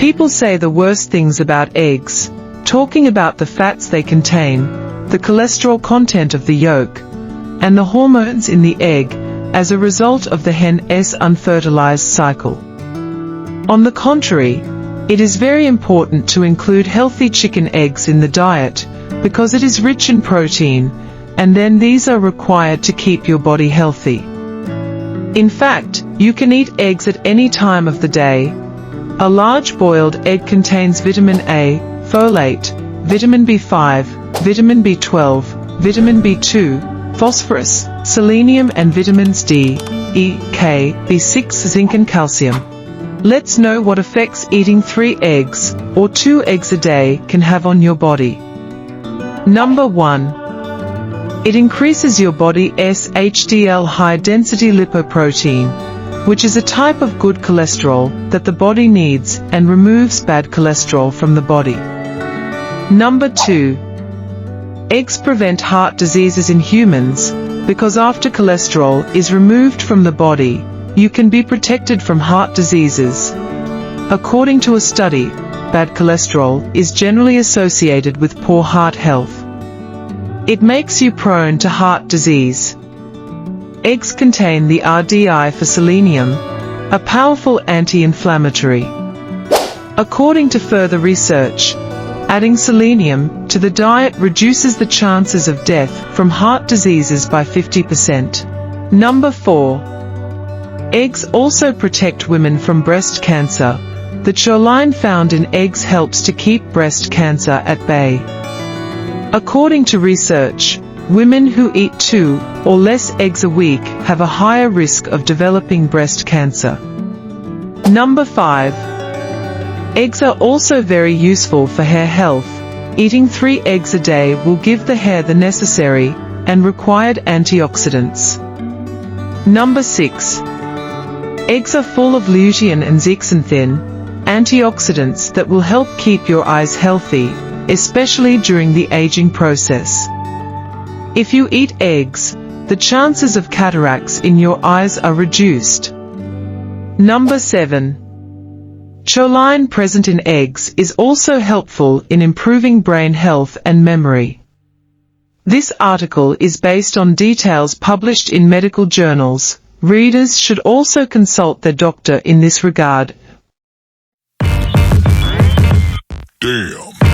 People say the worst things about eggs, talking about the fats they contain, the cholesterol content of the yolk, and the hormones in the egg, as a result of the hen's unfertilized cycle. On the contrary, it is very important to include healthy chicken eggs in the diet, because it is rich in protein, and then these are required to keep your body healthy. In fact, you can eat eggs at any time of the day. A large boiled egg contains vitamin A, folate, vitamin B5, vitamin B12, vitamin B2, phosphorus, selenium and vitamins D, E, K, B6, zinc and calcium. Let's know what effects eating 3 eggs, or 2 eggs a day, can have on your body. Number 1. It increases your body's HDL high-density lipoprotein, which is a type of good cholesterol that the body needs, and removes bad cholesterol from the body. Number 2. Eggs prevent heart diseases in humans, because after cholesterol is removed from the body, you can be protected from heart diseases. According to a study, bad cholesterol is generally associated with poor heart health. It makes you prone to heart disease. Eggs contain the RDI for selenium, a powerful anti-inflammatory. According to further research, adding selenium to the diet reduces the chances of death from heart diseases by 50%. Number 4. Eggs also protect women from breast cancer. The choline found in eggs helps to keep breast cancer at bay. According to research, women who eat 2 or less eggs a week have a higher risk of developing breast cancer. Number 5. Eggs are also very useful for hair health. Eating 3 eggs a day will give the hair the necessary and required antioxidants. Number 6. Eggs are full of lutein and zeaxanthin, antioxidants that will help keep your eyes healthy, especially during the aging process. If you eat eggs, the chances of cataracts in your eyes are reduced. Number 7. Choline present in eggs is also helpful in improving brain health and memory. This article is based on details published in medical journals. Readers should also consult their doctor in this regard. Damn.